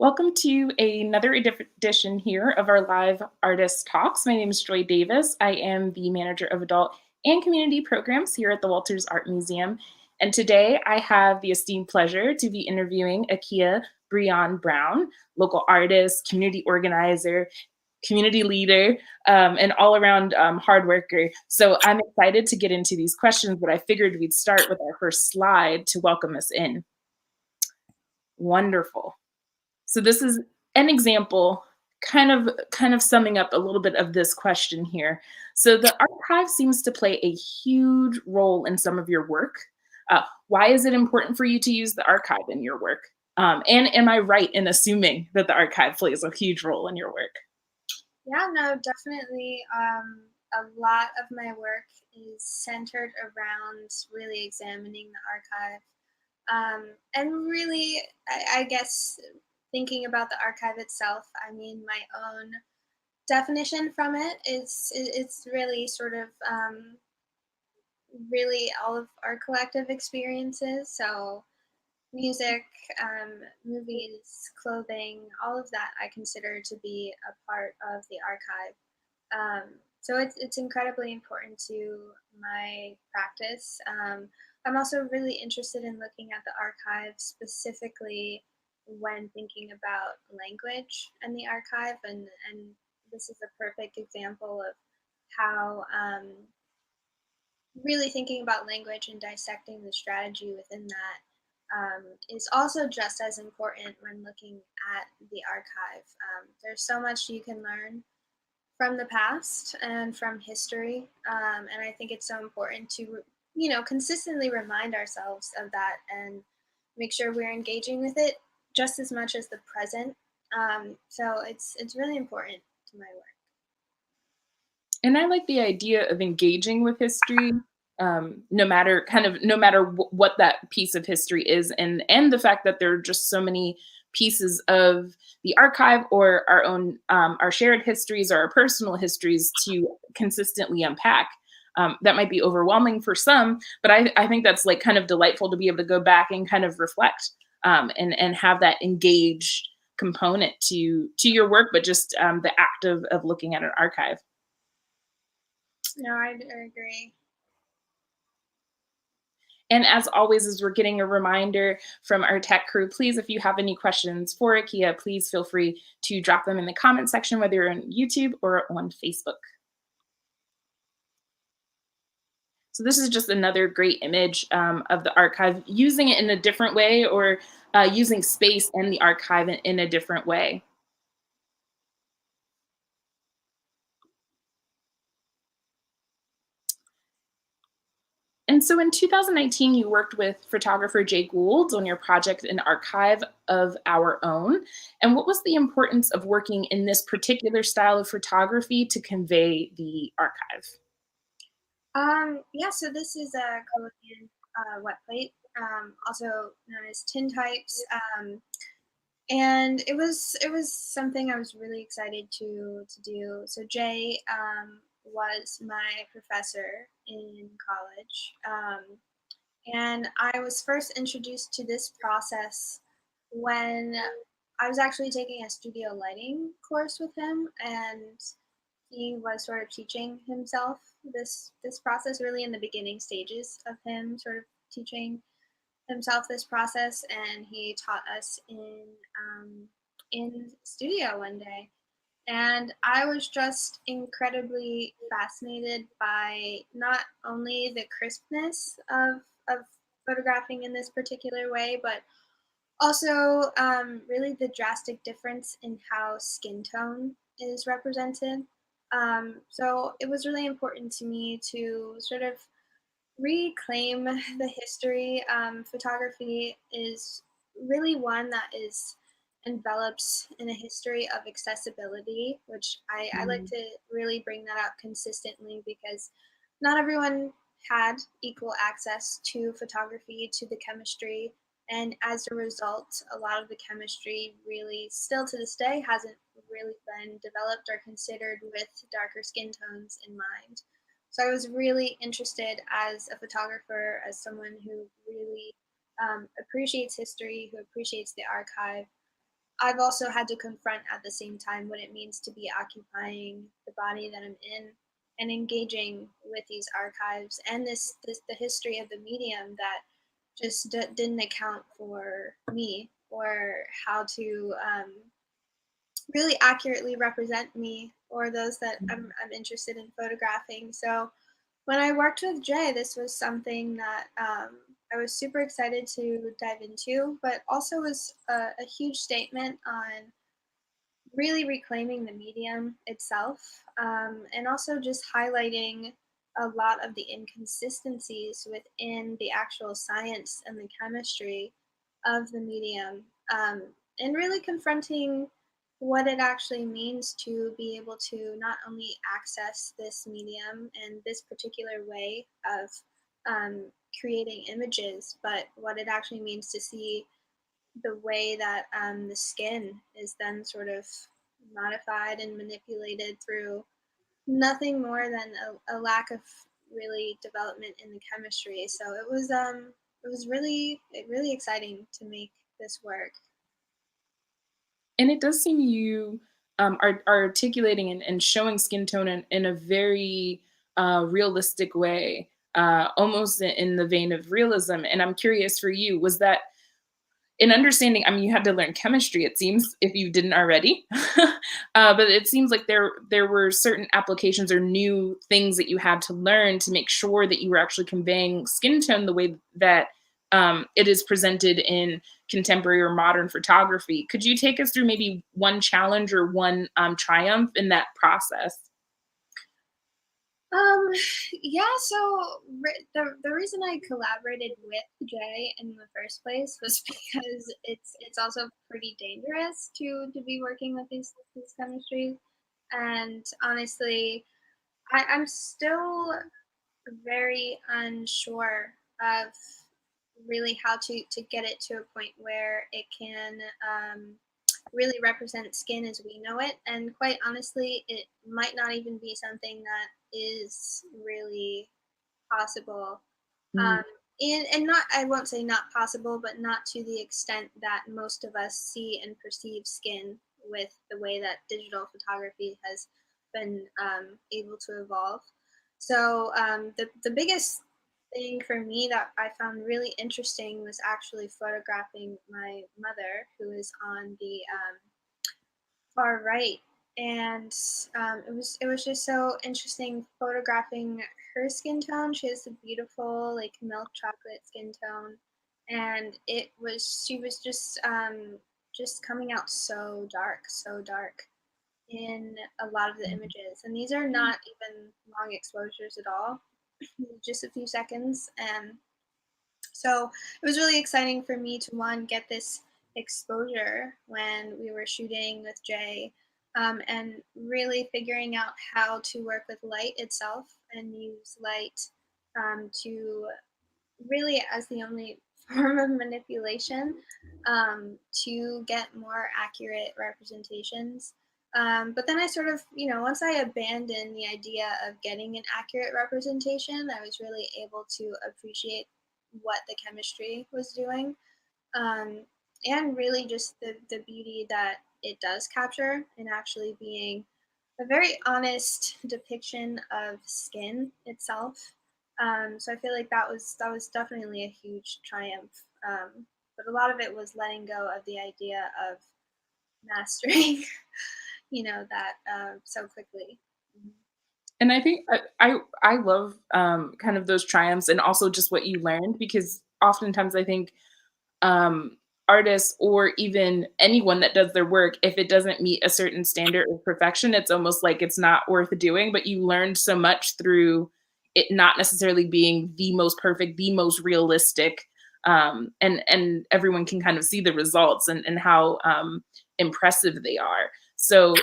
Welcome to another edition here of our live artist talks. My name is Joy Davis. I am the manager of adult and community programs here at the Walters Art Museum. And today I have the esteemed pleasure to be interviewing Akea Brionne Brown, local artist, community organizer, community leader, and all around hard worker. So I'm excited to get into these questions, but I figured we'd start with our first slide to welcome us in. Wonderful. So this is an example, kind of summing up a little bit of this question here. So the archive seems to play a huge role in some of your work. Why is it important for you to use the archive in your work? And am I right in assuming that the archive plays a huge role in your work? Yeah, no, definitely. A lot of my work is centered around really examining the archive. And really, I guess thinking about the archive itself, I mean, my own definition from it is it's really sort of really all of our collective experiences. So music, movies, clothing, all of that I consider to be a part of the archive. So it's incredibly important to my practice. I'm also really interested in looking at the archive specifically when thinking about language and the archive, and this is a perfect example of how really thinking about language and dissecting the strategy within that is also just as important when looking at the archive. There's so much you can learn from the past and from history. And I think it's so important to, consistently remind ourselves of that and make sure we're engaging with it just as much as the present. So it's really important to my work. And I like the idea of engaging with history, no matter what that piece of history is, and the fact that there are just so many pieces of the archive or our own our shared histories or our personal histories to consistently unpack. That might be overwhelming for some, but I think that's like kind of delightful to be able to go back and kind of reflect and have that engaged component to your work, but just the act of looking at an archive. No, I agree. And as always, as we're getting a reminder from our tech crew, please, if you have any questions for Akea, please feel free to drop them in the comment section, whether you're on YouTube or on Facebook. So this is just another great image of the archive, using it in a different way, or using space and the archive in a different way. And so in 2019, you worked with photographer Jay Gould on your project, An Archive of Our Own. And what was the importance of working in this particular style of photography to convey the archive? Yeah, so this is a Colombian wet plate, also known as tintypes. And it was something I was really excited to do. So Jay was my professor in college, and I was first introduced to this process when I was actually taking a studio lighting course with him, and he was sort of teaching himself this process really in the beginning stages of him sort of teaching himself this process, and he taught us in studio one day, and I was just incredibly fascinated by not only the crispness of photographing in this particular way, but also really the drastic difference in how skin tone is represented. So it was really important to me to sort of reclaim the history. Photography is really one that is enveloped in a history of accessibility, which I like Mm. to really bring that up consistently because not everyone had equal access to photography, to the chemistry, and as a result, a lot of the chemistry really still to this day hasn't really been developed or considered with darker skin tones in mind. So I was really interested as a photographer, as someone who really appreciates history, who appreciates the archive. I've also had to confront at the same time what it means to be occupying the body that I'm in and engaging with these archives and this the history of the medium that just didn't account for me or how to really accurately represent me or those that I'm interested in photographing. So when I worked with Jay, this was something that I was super excited to dive into, but also was a huge statement on really reclaiming the medium itself, and also just highlighting a lot of the inconsistencies within the actual science and the chemistry of the medium, and really confronting what it actually means to be able to not only access this medium and this particular way of um, creating images, but what it actually means to see the way that the skin is then sort of modified and manipulated through nothing more than a lack of really development in the chemistry. So it was really exciting to make this work. And it does seem you are articulating and showing skin tone in a very realistic way, almost in the vein of realism. And I'm curious for you, was that in understanding, I mean, you had to learn chemistry, it seems, if you didn't already. But it seems like there were certain applications or new things that you had to learn to make sure that you were actually conveying skin tone the way that it is presented in contemporary or modern photography. Could you take us through maybe one challenge or one triumph in that process? Um, yeah, so the reason I collaborated with Jay in the first place was because it's also pretty dangerous to be working with these chemistries. And honestly, I'm still very unsure of really how to get it to a point where it can really represent skin as we know it. And quite honestly, it might not even be something that is really possible. Mm, Um, and not, I won't say not possible, but not to the extent that most of us see and perceive skin with the way that digital photography has been able to evolve. So the biggest thing for me that I found really interesting was actually photographing my mother, who is on the far right, and it was just so interesting photographing her skin tone. She has a beautiful like milk chocolate skin tone, and she was just coming out so dark in a lot of the images. And these are not even long exposures at all, just a few seconds. And so it was really exciting for me to one get this exposure when we were shooting with Jay, and really figuring out how to work with light itself and use light to really as the only form of manipulation to get more accurate representations. But then I sort of, once I abandoned the idea of getting an accurate representation, I was really able to appreciate what the chemistry was doing, um, and really just the beauty that it does capture in actually being a very honest depiction of skin itself. So I feel like that was definitely a huge triumph. But a lot of it was letting go of the idea of mastering, that so quickly. and I think I love kind of those triumphs and also just what you learned, because oftentimes I think artists or even anyone that does their work, if it doesn't meet a certain standard of perfection, it's almost like it's not worth doing. But you learned so much through it not necessarily being the most perfect, the most realistic, and everyone can kind of see the results and how impressive they are. So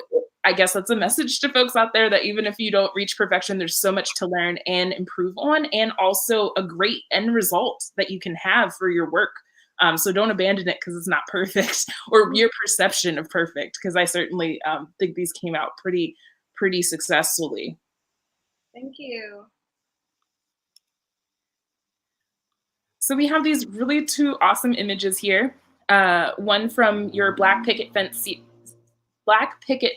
I guess that's a message to folks out there that even if you don't reach perfection, there's so much to learn and improve on, and also a great end result that you can have for your work. So don't abandon it because it's not perfect or your perception of perfect, because I certainly think these came out pretty successfully. Thank you. So we have these really two awesome images here. one from your Black Picket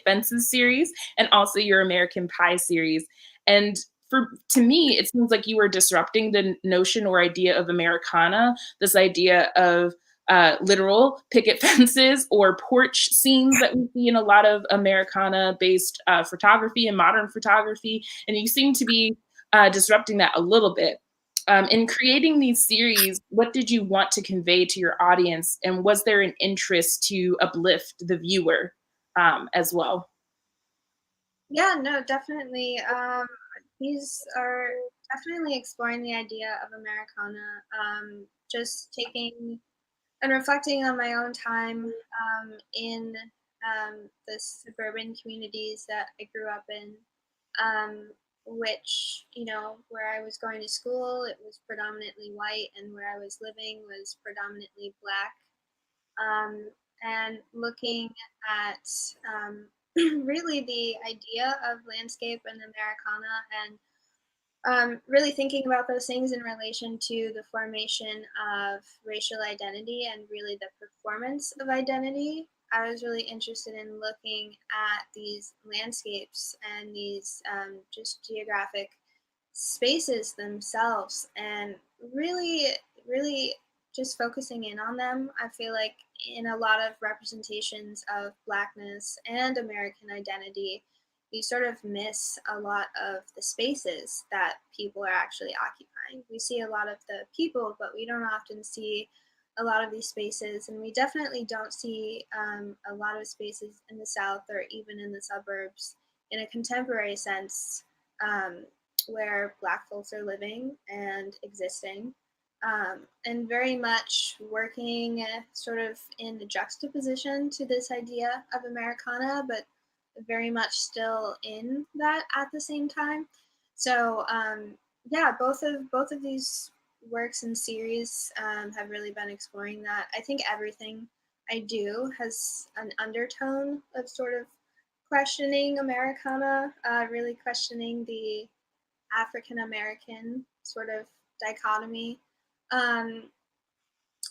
Fences series, and also your American Pie series. And to me, it seems like you were disrupting the notion or idea of Americana, this idea of literal picket fences or porch scenes that we see in a lot of Americana-based photography and modern photography. And you seem to be disrupting that a little bit. In creating these series, what did you want to convey to your audience? And was there an interest to uplift the viewer as well? Yeah, no, definitely. These are definitely exploring the idea of Americana. Just taking and reflecting on my own time in the suburban communities that I grew up in, which, where I was going to school, it was predominantly white, and where I was living was predominantly black. Um, and looking at really the idea of landscape and Americana, and really thinking about those things in relation to the formation of racial identity and really the performance of identity. I was really interested in looking at these landscapes and these just geographic spaces themselves, and really, really just focusing in on them. I feel like in a lot of representations of Blackness and American identity, you sort of miss a lot of the spaces that people are actually occupying. We see a lot of the people, but we don't often see a lot of these spaces. And we definitely don't see a lot of spaces in the South or even in the suburbs in a contemporary sense, where Black folks are living and existing. And very much working sort of in the juxtaposition to this idea of Americana, but very much still in that at the same time. So yeah, both of these works and series have really been exploring that. I think everything I do has an undertone of sort of questioning Americana, really questioning the African American sort of dichotomy. Um,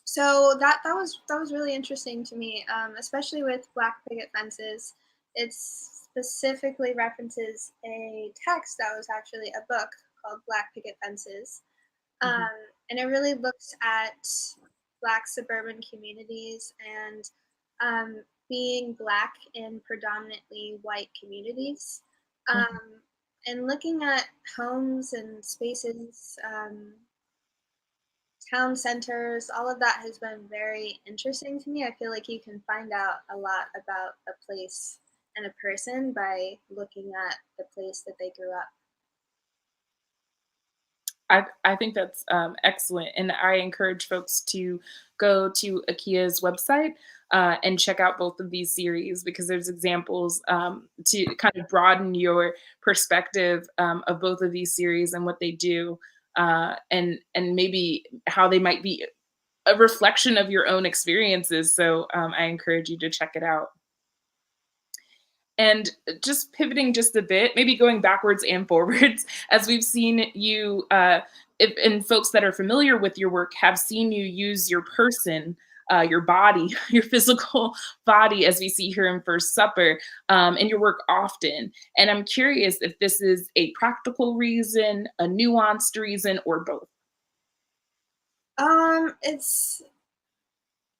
so that was really interesting to me, especially with Black Picket Fences. It specifically references a text that was actually a book called Black Picket Fences, Mhm, um, and it really looks at Black suburban communities and being Black in predominantly white communities, mhm. and looking at homes and spaces. Town centers, all of that has been very interesting to me. I feel like you can find out a lot about a place and a person by looking at the place that they grew up. I think that's excellent, and I encourage folks to go to Akea's website and check out both of these series because there's examples to kind of broaden your perspective of both of these series and what they do, and maybe how they might be a reflection of your own experiences. So I encourage you to check it out. And just pivoting just a bit, maybe going backwards and forwards, as we've seen you, and folks that are familiar with your work have seen you use your person, your body, your physical body, as we see here in First Supper, in your work often. And I'm curious if this is a practical reason, a nuanced reason, or both. It's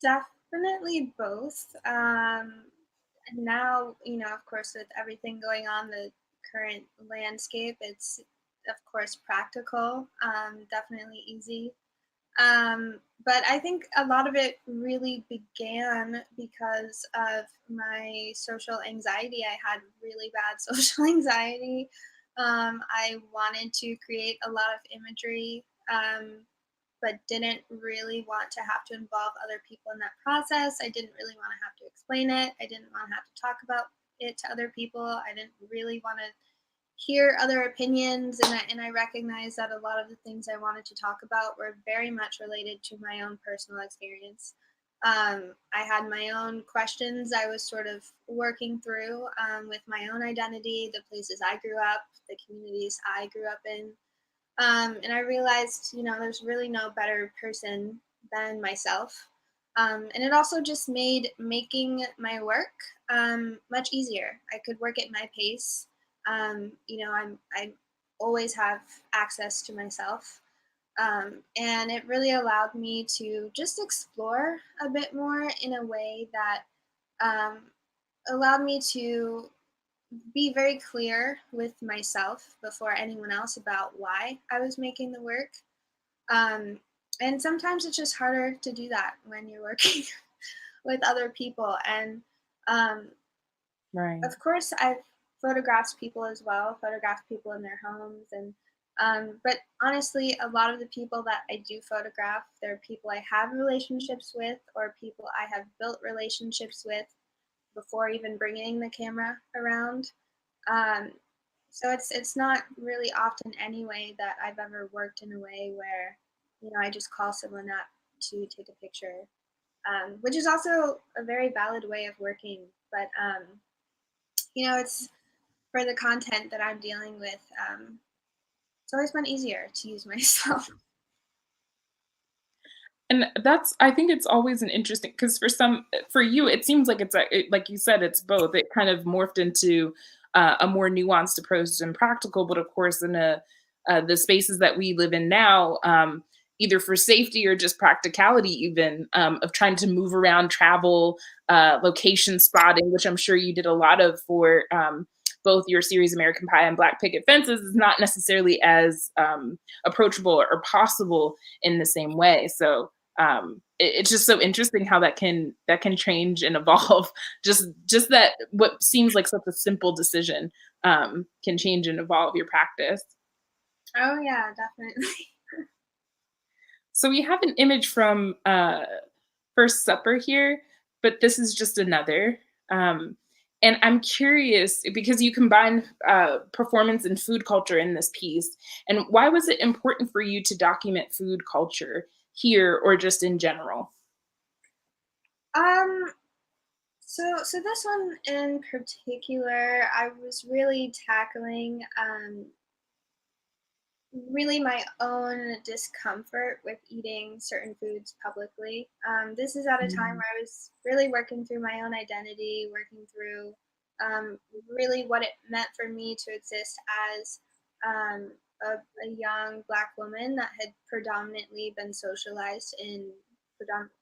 definitely both. And now, of course, with everything going on, the current landscape, it's of course practical, definitely easy. But I think a lot of it really began because of my social anxiety. I had really bad social anxiety. I wanted to create a lot of imagery, but didn't really want to have to involve other people in that process. I didn't really want to have to explain it. I didn't want to have to talk about it to other people. I didn't really want to hear other opinions, and I recognize that a lot of the things I wanted to talk about were very much related to my own personal experience. I had my own questions I was sort of working through with my own identity, the places I grew up, the communities I grew up in. And I realized, there's really no better person than myself. And it also just made making my work much easier. I could work at my pace. I always have access to myself, and it really allowed me to just explore a bit more in a way that um, allowed me to be very clear with myself before anyone else about why I was making the work. Um, and sometimes it's just harder to do that when you're working with other people. And um, Right. of course, I've photographed people as well, photographed people in their homes, and but honestly, a lot of the people that I do photograph, they're people I have relationships with, or people I have built relationships with before even bringing the camera around. Um, so it's not really often anyway that I've ever worked in a way where I just call someone up to take a picture, which is also a very valid way of working. But it's for the content that I'm dealing with. It's always been easier to use myself. And that's I think it's always an interesting because for you, it seems like like you said, it's both. It kind of morphed into a more nuanced approach and practical, but of course, in the spaces that we live in now, either for safety or just practicality, even of trying to move around, travel, location spotting, which I'm sure you did a lot of for both your series American Pie and Black Picket Fences, is not necessarily as approachable or possible in the same way. So it's just so interesting how that can change and evolve. Just that what seems like such a simple decision can change and evolve your practice. Oh yeah, definitely. So we have an image from First Supper here, but this is just another. Um, and I'm curious because you combine performance and food culture in this piece. And why was it important for you to document food culture here or just in general? Um, so this one in particular, I was really tackling really my own discomfort with eating certain foods publicly. This is at a time Mm, where I was really working through my own identity, working through really what it meant for me to exist as um, a young Black woman that had predominantly been socialized in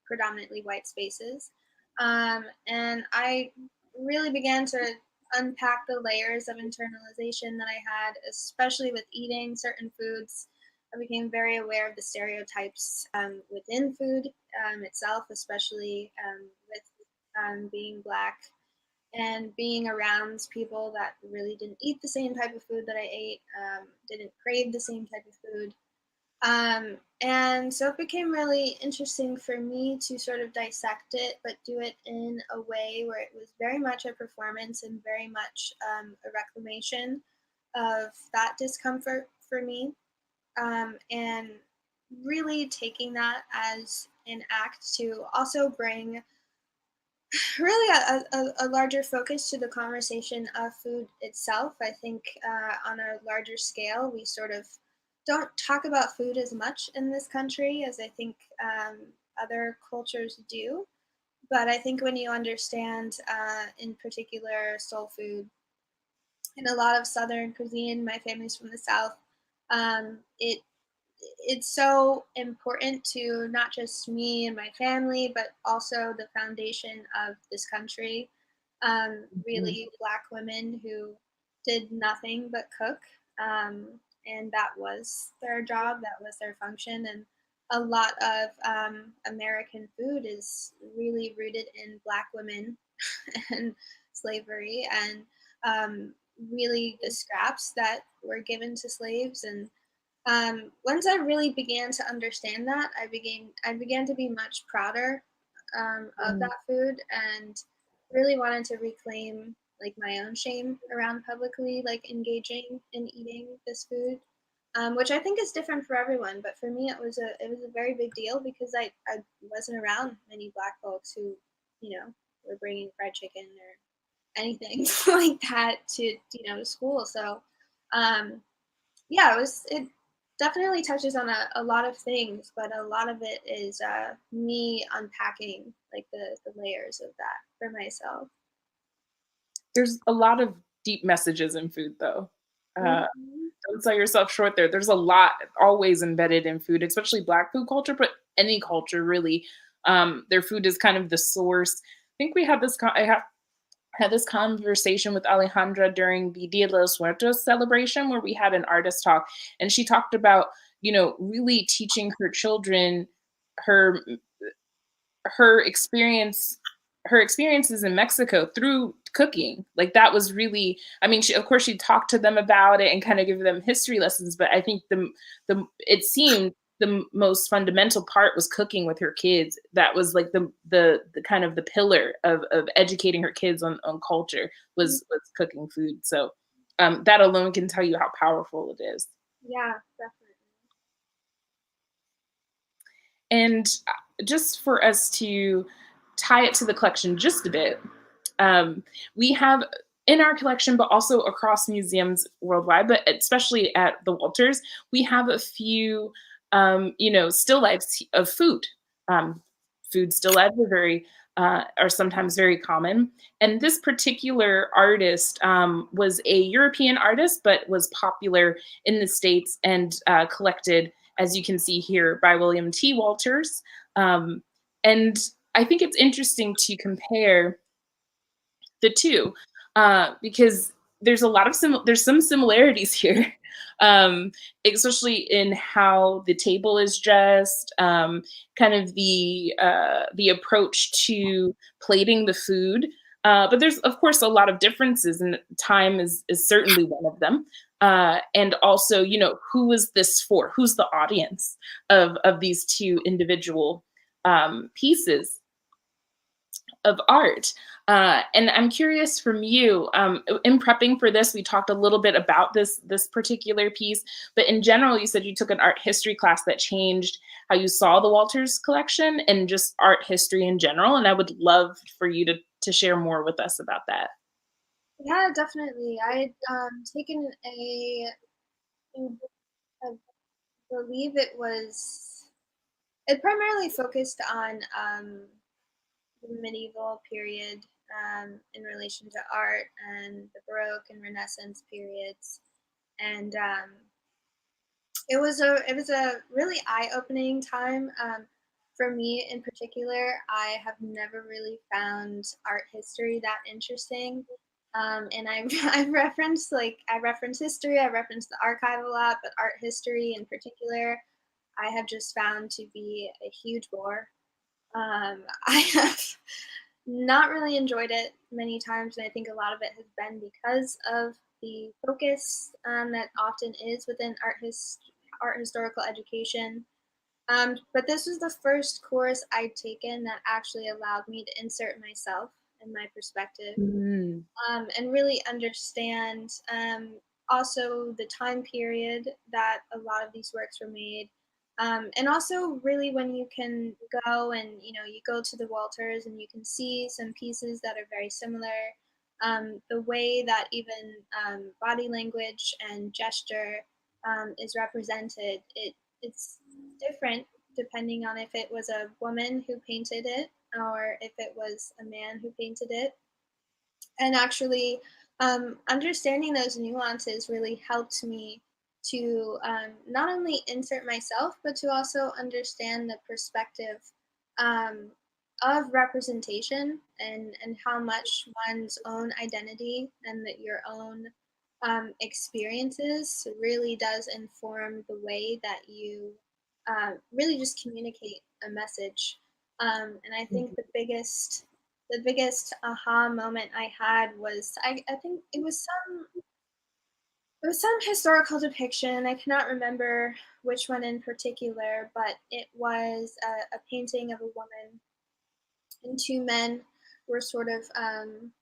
predominantly white spaces. And I really began to unpack the layers of internalization that I had, especially with eating certain foods. I became very aware of the stereotypes within food itself, especially with being Black and being around people that really didn't eat the same type of food that I ate, didn't crave the same type of food. And so it became really interesting for me to sort of dissect it, but do it in a way where it was very much a performance and very much a reclamation of that discomfort for me. And really taking that as an act to also bring really a larger focus to the conversation of food itself. I think on a larger scale, we sort of don't talk about food as much in this country as I think other cultures do. But I think when you understand, in particular, soul food and a lot of Southern cuisine, my family's from the South. It's so important to not just me and my family, but also the foundation of this country. mhm. Really, Black women who did nothing but cook, and that was their job, that was their function. And a lot of American food is really rooted in Black women and slavery, and really the scraps that were given to slaves. And once I really began to understand that, I began to be much prouder of Mm, that food, and really wanted to reclaim like my own shame around publicly like engaging in eating this food, which I think is different for everyone. But for me, it was a very big deal because I wasn't around many Black folks who were bringing fried chicken or anything like that to to school. So um, yeah, it definitely touches on a lot of things, but a lot of it is me unpacking like the layers of that for myself. There's a lot of deep messages in food, though. Uh, Mhm. don't sell yourself short there. There's a lot always embedded in food, especially Black food culture, but any culture really. Their food is kind of the source. I think we had this. I have had this conversation with Alejandra during the Dia de los Muertos celebration, where we had an artist talk, and she talked about really teaching her children her her experience her experiences in Mexico through cooking. Like that was really, I mean, of course she talked to them about it and kind of give them history lessons, but I think the it seemed the most fundamental part was cooking with her kids. That was like the kind of the pillar of educating her kids on culture was cooking food. So that alone can tell you how powerful it is. Yeah, definitely. And just for us to tie it to the collection just a bit, we have in our collection, but also across museums worldwide, but especially at the Walters, we have a few, still lifes of food. Um, Food still lifes are sometimes very common. And this particular artist was a European artist, but was popular in the States and collected, as you can see here, by William T. Walters. Um, and I think it's interesting to compare the two because there's some similarities here, um, especially in how the table is dressed, kind of the approach to plating the food. But there's of course a lot of differences, and time is certainly one of them. And also, who is this for? Who's the audience of these two individual pieces of art? And I'm curious from you, in prepping for this, we talked a little bit about this particular piece, but in general, you said you took an art history class that changed how you saw the Walters collection and just art history in general. And I would love for you to share more with us about that. Yeah, definitely. I'd taken I believe it primarily focused on the medieval period in relation to art and the Baroque and Renaissance periods. And it was a really eye-opening time for me in particular. I have never really found art history that interesting. And I I reference history, I reference the archive a lot, but art history in particular, I have just found to be a huge bore. I have not really enjoyed it many times, and I think a lot of it has been because of the focus that often is within art historical education. But this was the first course I'd taken that actually allowed me to insert myself and my perspective, Mm. and really understand also the time period that a lot of these works were made. And also, really, when you can go and you go to the Walters and you can see some pieces that are very similar, the way that even body language and gesture is represented, it's different depending on if it was a woman who painted it or if it was a man who painted it. And actually, understanding those nuances really helped me to not only insert myself, but to also understand the perspective um, of representation and how much one's own identity and that your own experiences really does inform the way that you really just communicate a message. And I think the biggest aha moment I had was I think it was some historical depiction. I cannot remember which one in particular, but it was a painting of a woman and two men were sort of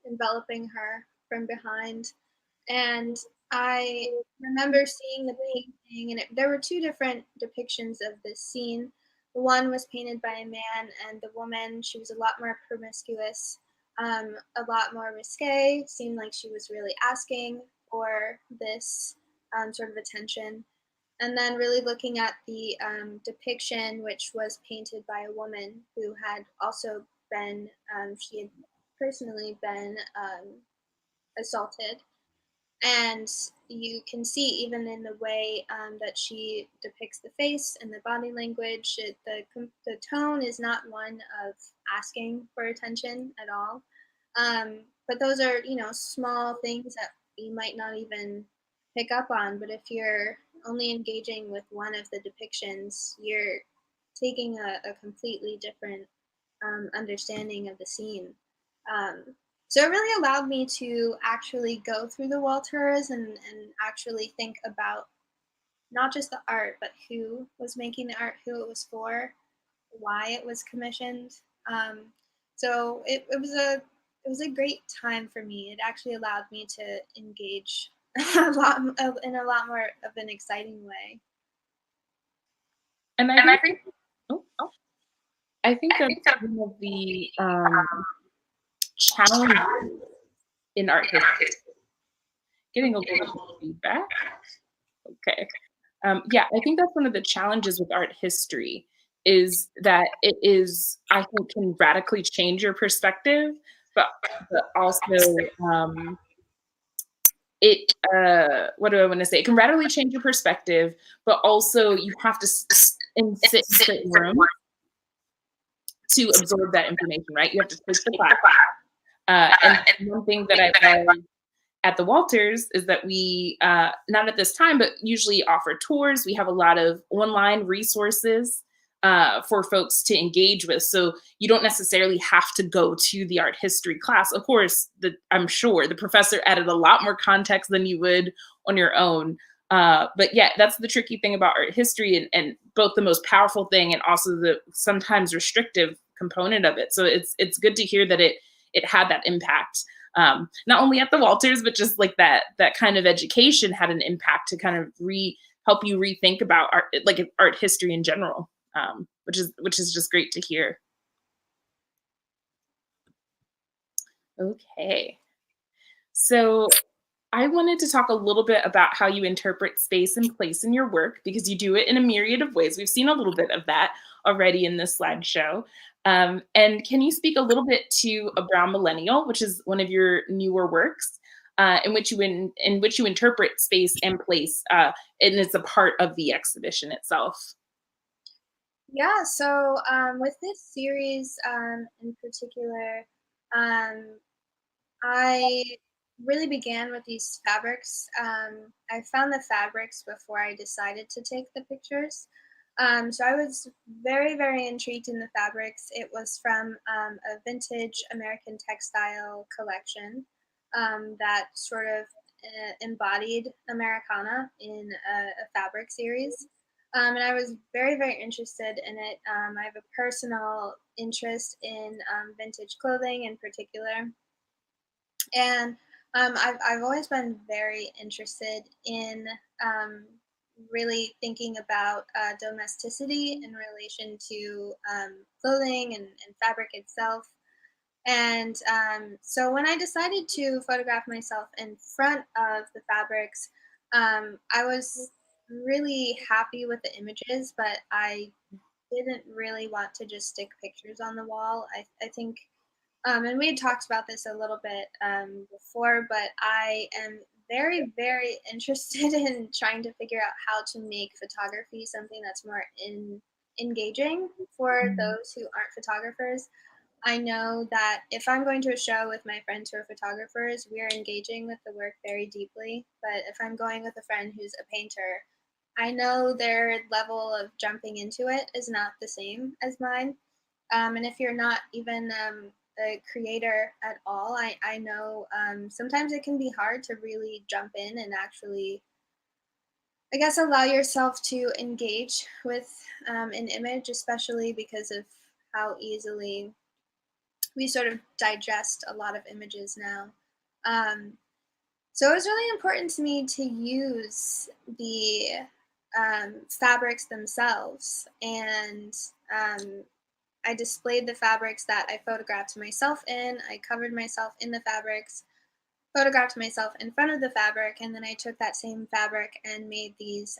enveloping her from behind. And I remember seeing the painting, and there were two different depictions of this scene. One was painted by a man, and the woman, she was a lot more promiscuous, a lot more risque, seemed like she was really asking for this sort of attention. And then really looking at the depiction, which was painted by a woman who had also been, she had personally been assaulted. And you can see even in the way that she depicts the face and the body language, the tone is not one of asking for attention at all. But those are, small things that you might not even pick up on. But if you're only engaging with one of the depictions, you're taking a completely different understanding of the scene. Um, so it really allowed me to actually go through the wall tours and actually think about not just the art, but who was making the art, who it was for, why it was commissioned. Um, so it was a great time for me. It actually allowed me to engage in a lot more of an exciting way. And I And I think, think, oh, oh, I think I that's think that one of the challenges in art history. Getting a little bit of feedback. Okay. Yeah, I think that's one of the challenges with art history is that it is, I think, can radically change your perspective, but also it what do I want to say? It can radically change your perspective, but also you have to and sit in certain rooms to absorb that information, right? You have to take the class. And one thing that I love at the Walters is that we, not at this time, but usually offer tours. We have a lot of online resources for folks to engage with. So you don't necessarily have to go to the art history class. Of course, I'm sure the professor added a lot more context than you would on your own. But yeah, that's the tricky thing about art history and both the most powerful thing and also the sometimes restrictive component of it. So it's good to hear that it had that impact, not only at the Walters, but just like that kind of education had an impact to kind of help you rethink about art, like art history in general, which is just great to hear. Okay, so I wanted to talk a little bit about how you interpret space and place in your work because you do it in a myriad of ways. We've seen a little bit of that already in this slideshow. And can you speak a little bit to A Brown Millennial, which is one of your newer works, in which you interpret space and place, and it's a part of the exhibition itself. Yeah, so with this series in particular, um, I really began with these fabrics. I found the fabrics before I decided to take the pictures. So I was very, very intrigued in the fabrics. It was from a vintage American textile collection that sort of embodied Americana in a fabric series. And I was very, very interested in it. I have a personal interest in vintage clothing in particular. And I've always been very interested in um, really thinking about domesticity in relation to clothing and fabric itself. And so when I decided to photograph myself in front of the fabrics, I was really happy with the images, but I didn't really want to just stick pictures on the wall. I think and we had talked about this a little bit before, but I am very, very interested in trying to figure out how to make photography something that's more engaging for those who aren't photographers. I know that if I'm going to a show with my friends who are photographers, we are engaging with the work very deeply. But if I'm going with a friend who's a painter, I know their level of jumping into it is not the same as mine. And if you're not even a creator at all, I know sometimes it can be hard to really jump in and actually, I guess, allow yourself to engage with an image, especially because of how easily we sort of digest a lot of images now. Um, so it was really important to me to use the fabrics themselves. And I displayed the fabrics that I photographed myself in. I covered myself in the fabrics. photographed myself in front of the fabric, and then I took that same fabric and made these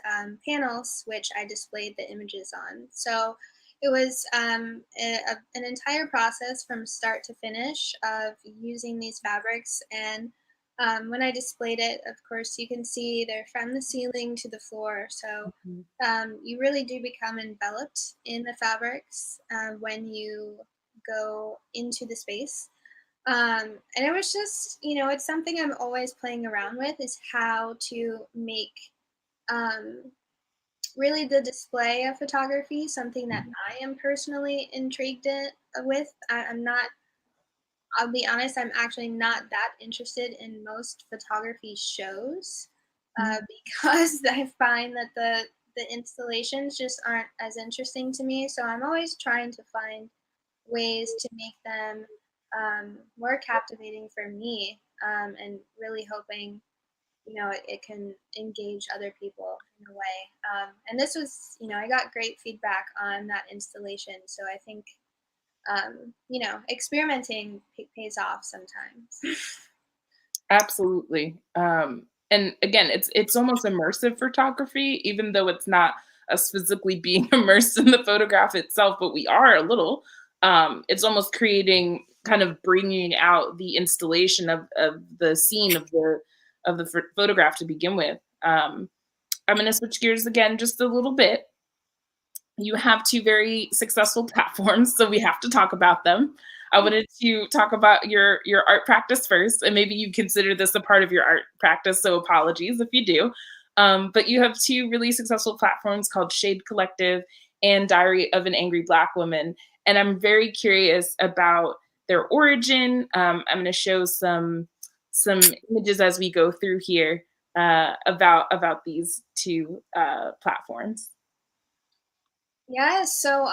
panels, which I displayed the images on. So it was an entire process from start to finish of using these fabrics. And when I displayed it, of course, you can see they're from the ceiling to the floor. So Mhm. you really do become enveloped in the fabrics when you go into the space. And it was just, it's something I'm always playing around with is how to make um, really the display of photography something that I am personally with. I'm not, I'll be honest, I'm actually not that interested in most photography shows because I find that the installations just aren't as interesting to me. So I'm always trying to find ways to make them more captivating for me, and really hoping it can engage other people in a way. And this was, I got great feedback on that installation, so I think experimenting pays off sometimes. Absolutely. And again, it's almost immersive photography, even though it's not us physically being immersed in the photograph itself, but we are a little. It's almost creating, kind of bringing out the installation of the scene of the photograph to begin with. I'm going to switch gears again just a little bit. You have two very successful platforms, so we have to talk about them. I wanted to talk about your art practice first, and maybe you consider this a part of your art practice, so apologies if you do. But you have two really successful platforms called Shade Collective and Diary of an Angry Black Woman, and I'm very curious about their origin. I'm going to show some images as we go through here about these two platforms. Yeah, so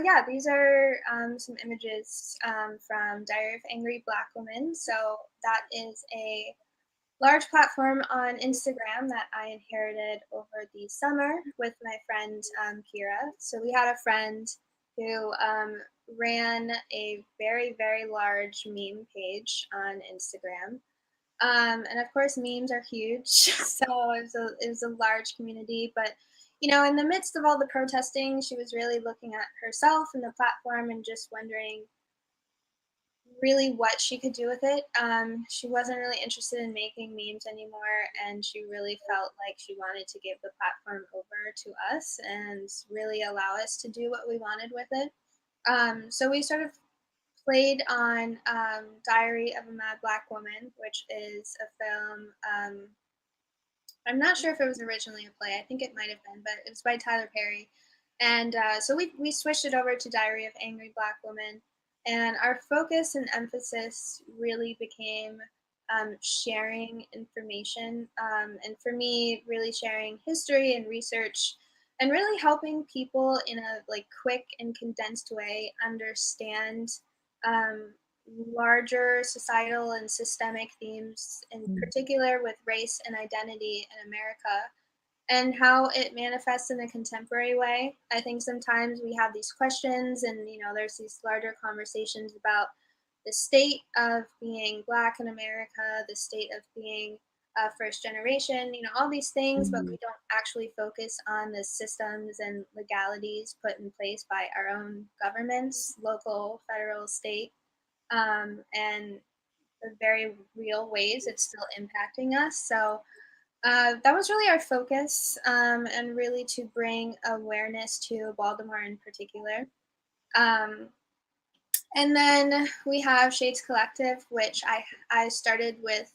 yeah, these are some images from Diary of Angry Black Woman. So that is a large platform on Instagram that I inherited over the summer with my friend Kira. So we had a friend who ran a very, very large meme page on Instagram. And of course, memes are huge, so it was a large community. But in the midst of all the protesting, she was really looking at herself and the platform and just wondering really what she could do with it. She wasn't really interested in making memes anymore, and she really felt like she wanted to give the platform over to us and really allow us to do what we wanted with it. So we sort of played on Diary of a Mad Black Woman, which is a film. I'm not sure if it was originally a play. I think it might have been, but it was by Tyler Perry. And so we switched it over to Diary of Angry Black Woman. And our focus and emphasis really became sharing information. And for me, really sharing history and research and really helping people in a quick and condensed way understand um, larger societal and systemic themes, in particular with race and identity in America, and how it manifests in a contemporary way. I think sometimes we have these questions, and there's these larger conversations about the state of being Black in America, the state of being first generation, all these things, but we don't actually focus on the systems and legalities put in place by our own governments, local, federal, state, and the very real ways it's still impacting us. So that was really our focus, and really to bring awareness to Baltimore in particular. Um, and then we have Shades Collective, which I started with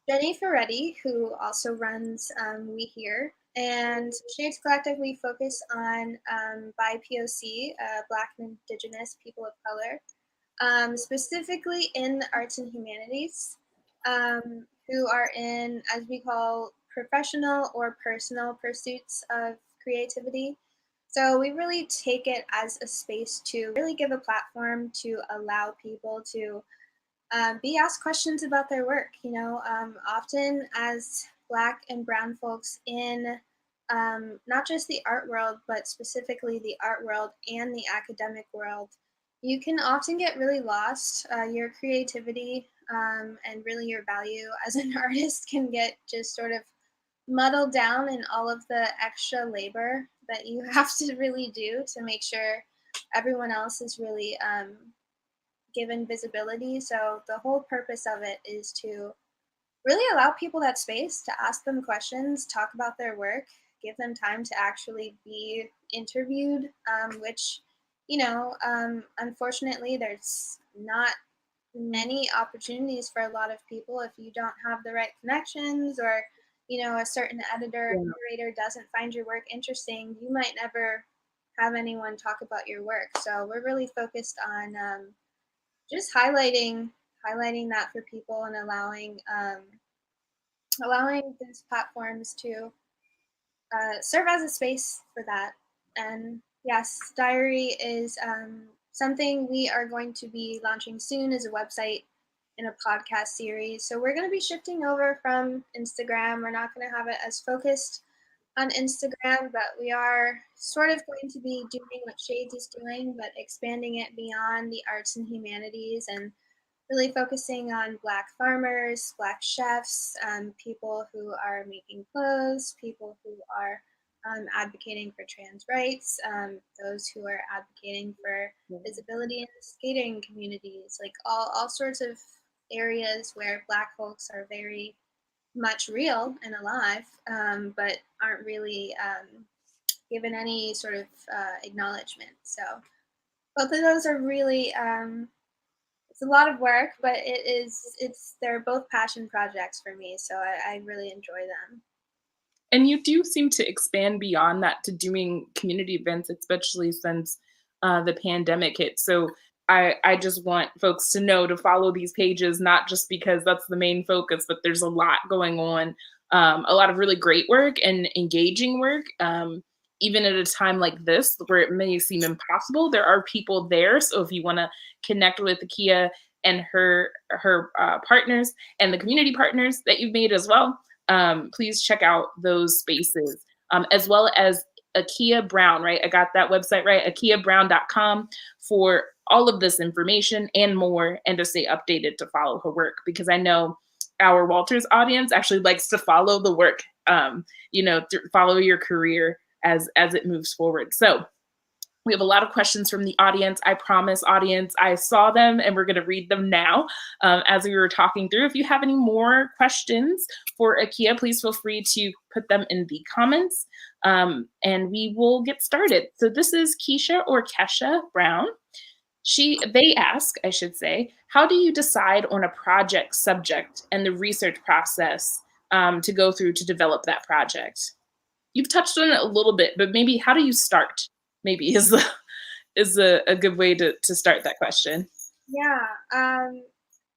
Jenny Ferretti, who also runs We Here. And Shades Collective, we focus on BIPOC, Black and Indigenous people of color, specifically in the arts and humanities, who are in, as we call, professional or personal pursuits of creativity. So we really take it as a space to really give a platform to allow people to be asked questions about their work. Often as Black and Brown folks in not just the art world, but specifically the art world and the academic world, you can often get really lost. Your creativity and really your value as an artist can get just sort of muddled down in all of the extra labor that you have to really do to make sure everyone else is really given visibility. So the whole purpose of it is to really allow people that space to ask them questions, talk about their work, give them time to actually be interviewed, which, unfortunately, there's not many opportunities for a lot of people if you don't have the right connections or, a certain editor or Yeah. curator doesn't find your work interesting, you might never have anyone talk about your work. So we're really focused on just highlighting that for people and allowing these platforms to serve as a space for that. And yes, Diary is something we are going to be launching soon as a website in a podcast series. So we're going to be shifting over from Instagram. We're not going to have it as focused on Instagram, but we are sort of going to be doing what Shades is doing, but expanding it beyond the arts and humanities and really focusing on Black farmers, Black chefs, people who are making clothes, people who are advocating for trans rights, those who are advocating for visibility in the skating communities, like all sorts of areas where Black folks are very much real and alive, but aren't really given any sort of acknowledgement. So both of those are really it's a lot of work, but they're both passion projects for me, so I really enjoy them. And you do seem to expand beyond that to doing community events, especially since the pandemic hit. So I just want folks to know to follow these pages, not just because that's the main focus, but there's a lot going on, a lot of really great work and engaging work. Even at a time like this, where it may seem impossible, there are people there. So if you want to connect with Akea and her partners and the community partners that you've made as well, please check out those spaces, as well as Akea Brown, right? I got that website right, akeabrown.com, for all of this information and more, and to stay updated to follow her work, because I know our Walters audience actually likes to follow the work, follow your career as it moves forward. So we have a lot of questions from the audience. I promise, audience, I saw them and we're going to read them now as we were talking through. If you have any more questions for Akea, please feel free to put them in the comments, and we will get started. So this is Keisha or Kesha Brown. They ask, I should say, how do you decide on a project subject and the research process to go through to develop that project? You've touched on it a little bit, but maybe how do you start? Maybe is a good way to start that question. Yeah.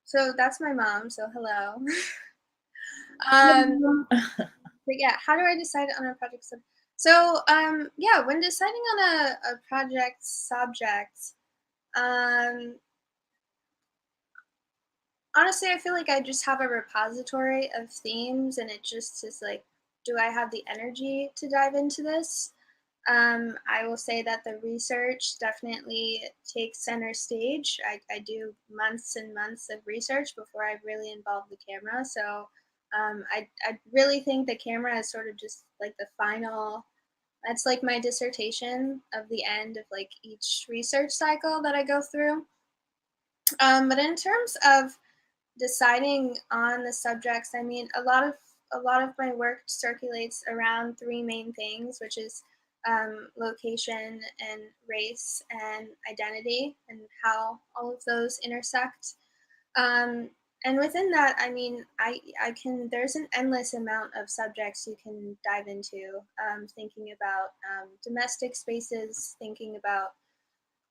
So that's my mom. So hello. um, but yeah, how do I decide on a project So yeah, when deciding on a project subject, um, honestly, I feel like I just have a repository of themes, and it just is like, do I have the energy to dive into this? I will say that the research definitely takes center stage. I do months and months of research before I really involve the camera. So I really think the camera is sort of just like the final, that's like my dissertation of the end of like each research cycle that I go through. But in terms of deciding on the subjects, I mean, a lot of my work circulates around three main things, which is location and race and identity, and how all of those intersect. Um, and within that, I mean, I can, there's an endless amount of subjects you can dive into. Thinking about domestic spaces, thinking about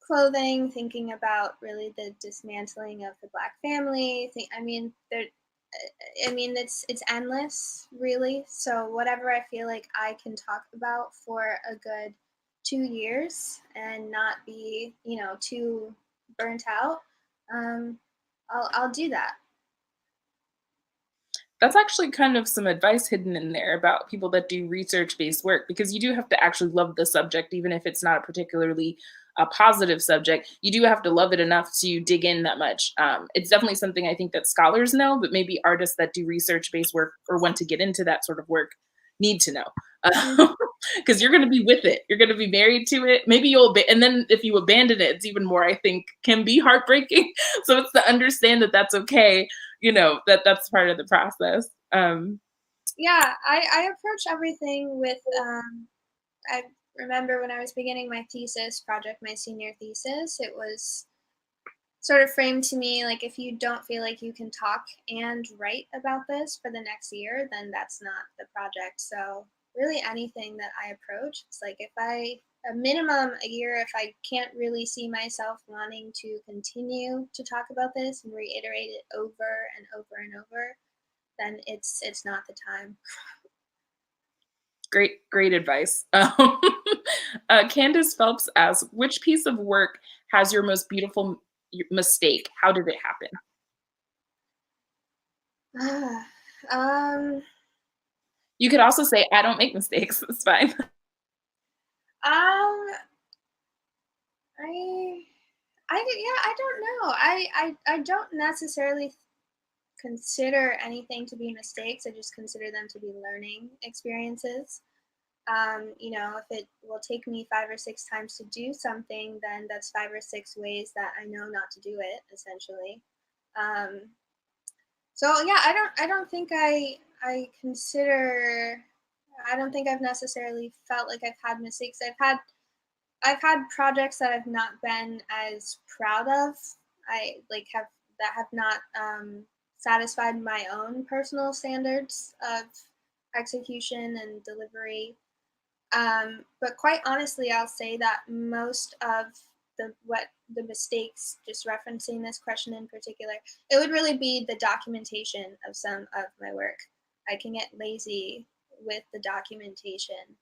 clothing, thinking about really the dismantling of the Black family. I mean, it's endless, really. So whatever I feel like I can talk about for a good 2 years and not be, too burnt out, um, I'll do that. That's actually kind of some advice hidden in there about people that do research-based work, because you do have to actually love the subject, even if it's not a particularly a positive subject. You do have to love it enough to dig in that much. It's definitely something I think that scholars know, but maybe artists that do research-based work or want to get into that sort of work need to Mm. know. Because you're going to be with it. You're going to be married to it. Maybe and then if you abandon it, it's even more, I think, can be heartbreaking. So it's to understand that that's okay, that that's part of the process. Yeah, I approach everything with I remember when I was beginning my thesis project, my senior thesis, it was sort of framed to me like if you don't feel like you can talk and write about this for the next year, then that's not the project. So really anything that I approach, it's like if I a minimum a year, if I can't really see myself wanting to continue to talk about this and reiterate it over and over and over, then it's not the time. Great, great advice. Candace Phelps asks, which piece of work has your most beautiful mistake? How did it happen? um You could also say, I don't make mistakes. It's fine. um I yeah, I don't know. I don't necessarily consider anything to be mistakes. I just consider them to be learning experiences. If it will take me 5 or 6 times to do something, then that's 5 or 6 ways that I know not to do it, essentially. Um, so yeah, I don't think I consider I don't think I've necessarily felt like I've had mistakes. I've had projects that I've not been as proud of. I like have that have not satisfied my own personal standards of execution and delivery. But quite honestly, I'll say that most of the mistakes, just referencing this question in particular, it would really be the documentation of some of my work. I can get lazy with the documentation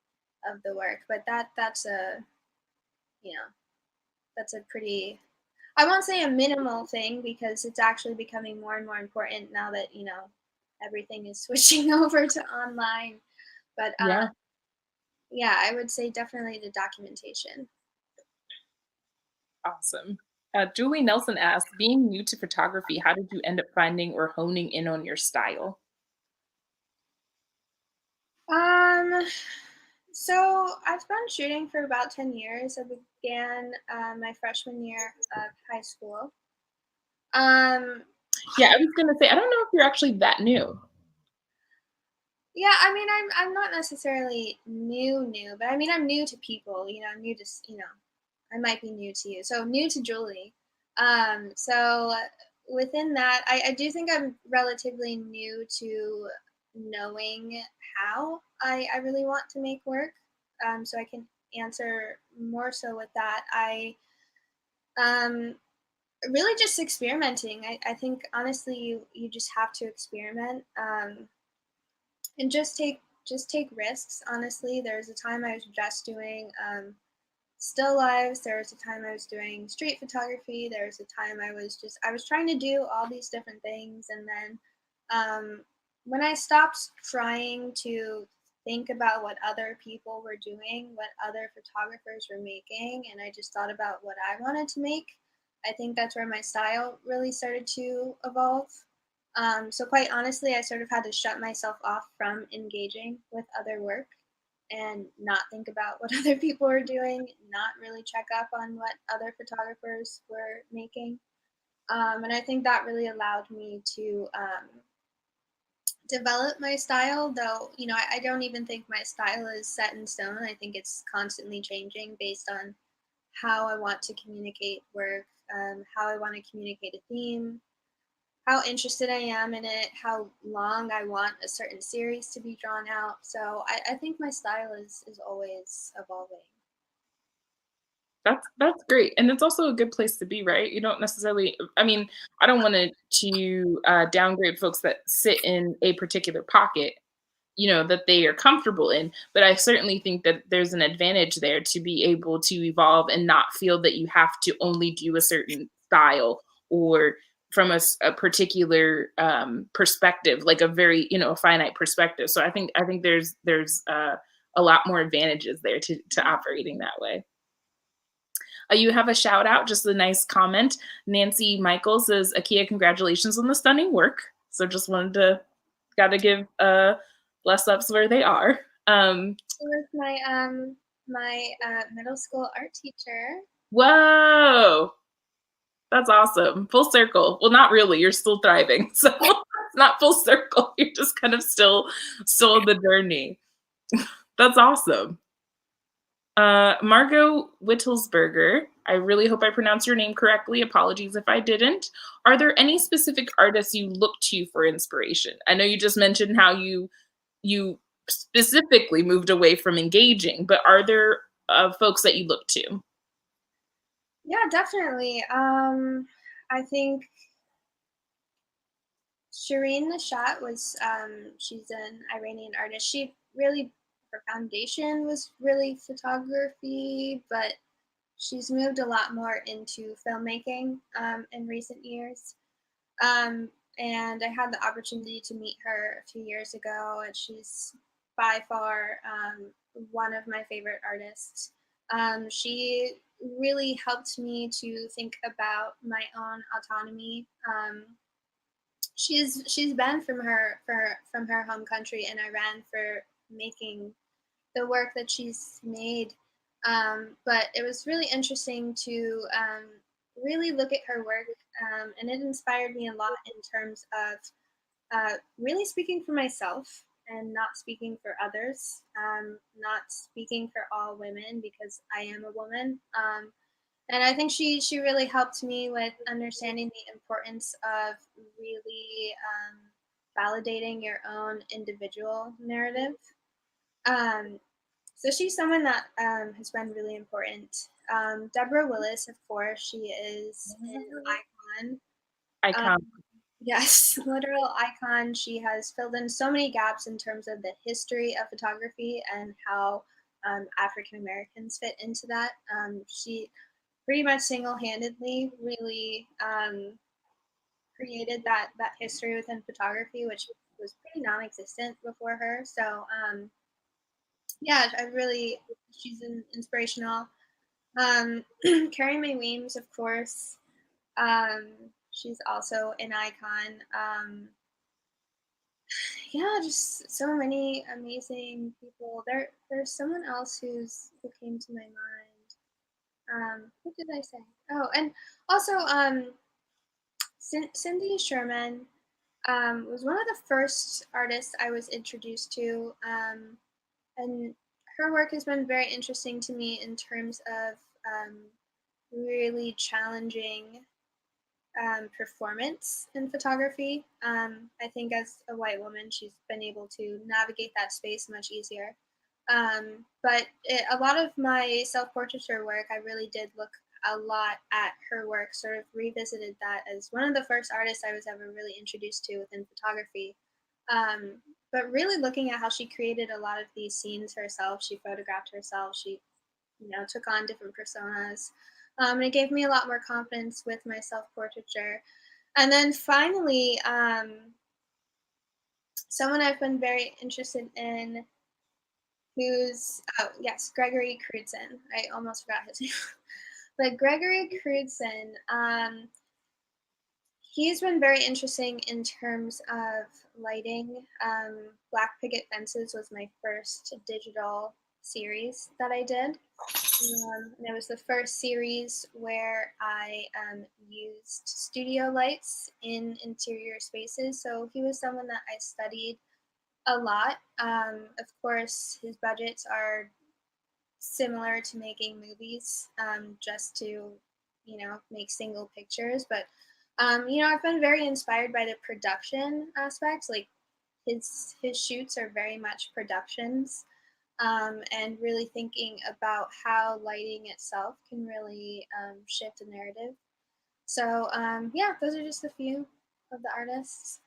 of the work, but that's a you know that's a pretty I won't say a minimal thing because it's actually becoming more and more important now that, everything is switching over to online. But Yeah, yeah, I would say definitely the documentation. awesome. Julie Nelson asks, being new to photography, how did you end up finding or honing in on your style? Um, so I've been shooting for about 10 years. I began my freshman year of high school. Um, Yeah, I was gonna say, I don't know if you're actually that new. Yeah, I mean, I'm not necessarily new, but I mean, I'm new to people. I'm new to I might be new to you, so new to Julie. So within that, I do think I'm relatively new to knowing how I really want to make work. So I can answer more so with that. I um really just experimenting. I think honestly, you just have to experiment. And just take risks. Honestly, there was a time I was just doing still lives. There was a time I was doing street photography. There was a time I was trying to do all these different things, and then um, when I stopped trying to think about what other people were doing, what other photographers were making, and I just thought about what I wanted to make, I think that's where my style really started to evolve. So quite honestly, I sort of had to shut myself off from engaging with other work and not think about what other people were doing, not really check up on what other photographers were making. And I think that really allowed me to develop my style, though, I don't even think my style is set in stone. I think it's constantly changing based on how I want to communicate work, how I want to communicate a theme, how interested I am in it, how long I want a certain series to be drawn out. So I think my style is always evolving. That's great, and it's also a good place to be, right? You don't necessarily, I mean, I don't want to downgrade folks that sit in a particular pocket, that they are comfortable in, but I certainly think that there's an advantage there to be able to evolve and not feel that you have to only do a certain style or from a particular perspective, like a very, a finite perspective. So I think there's a lot more advantages there to operating that way. You have a shout out, just a nice comment. Nancy Michael says, Akea, congratulations on the stunning work. So just wanted to, got to give bless ups where they are. She was my middle school art teacher. Whoa, that's awesome. Full circle. Well, not really. You're still thriving. So it's not full circle. You're just kind of still on the journey. That's awesome. Margot Wittelsberger, I really hope I pronounced your name correctly. Apologies if I didn't. Are there any specific artists you look to for inspiration? I know you just mentioned how you specifically moved away from engaging, but are there folks that you look to? Yeah, definitely. I think Shireen Nishat was she's an Iranian artist. She really her foundation was really photography, but she's moved a lot more into filmmaking in recent years. And I had the opportunity to meet her a few years ago, and she's by far one of my favorite artists. She really helped me to think about my own autonomy. She's been from her home country in Iran for making the work that she's made. But it was really interesting to really look at her work, and it inspired me a lot in terms of really speaking for myself and not speaking for others, not speaking for all women because I am a woman. And I think she really helped me with understanding the importance of really validating your own individual narrative. Um, so she's someone that has been really important. Deborah Willis, of course, she is an icon. Icon. Yes, literal icon. She has filled in so many gaps in terms of the history of photography and how African Americans fit into that. She pretty much single-handedly really created that history within photography, which was pretty non-existent before her. So yeah, she's inspirational. Carrie Mae Weems, of course. Um, she's also an icon. Yeah, just so many amazing people. There's someone else who came to my mind. What did I say? Oh, and also Cindy Sherman was one of the first artists I was introduced to, and her work has been very interesting to me in terms of really challenging performance in photography. I think as a white woman, she's been able to navigate that space much easier. A lot of my self-portraiture work, I really did look a lot at her work, sort of revisited that as one of the first artists I was ever really introduced to within photography. Um, but really looking at how she created a lot of these scenes herself, she photographed herself, she took on different personas. And it gave me a lot more confidence with my self-portraiture. And then finally, someone I've been very interested in yes, Gregory Crewdson. I almost forgot his name. But Gregory Crewdson, he's been very interesting in terms of lighting. Black Picket Fences was my first digital series that I did. And it was the first series where I used studio lights in interior spaces. So he was someone that I studied a lot. Of course, his budgets are similar to making movies, just to, make single pictures. But, I've been very inspired by the production aspects. Like his shoots are very much productions, and really thinking about how lighting itself can really shift a narrative. So yeah, those are just a few of the artists.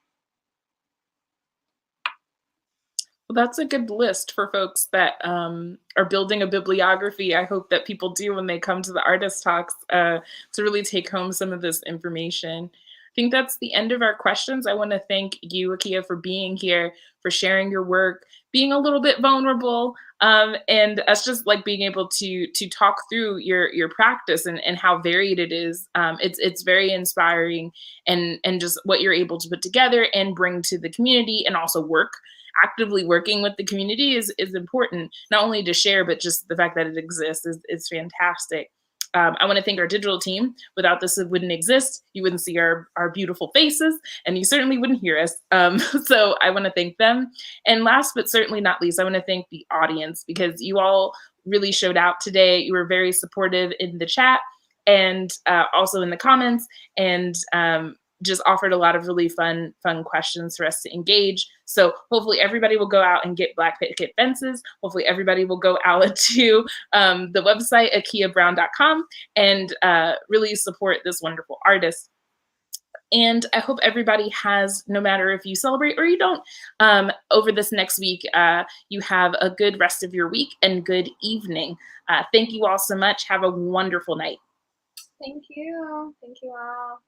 Well, that's a good list for folks that are building a bibliography. I hope that people do when they come to the artist talks to really take home some of this information. think that's the end of our questions. I want to thank you, Akea, for being here, for sharing your work, being a little bit vulnerable, and us just like being able to talk through your practice and how varied it is. It's very inspiring, and just what you're able to put together and bring to the community, and also actively working with the community is important, not only to share, but just the fact that it exists is fantastic. I want to thank our digital team. Without this, it wouldn't exist. You wouldn't see our beautiful faces, and you certainly wouldn't hear us. So I want to thank them. And last but certainly not least, I want to thank the audience, because you all really showed out today. You were very supportive in the chat, and also in the comments, and just offered a lot of really fun questions for us to engage. So hopefully everybody will go out and get black picket fences. Hopefully everybody will go out to the website, akeabrionne.com, and really support this wonderful artist. And I hope everybody has, no matter if you celebrate or you don't, over this next week, you have a good rest of your week and good evening. Thank you all so much. Have a wonderful night. Thank you. Thank you all.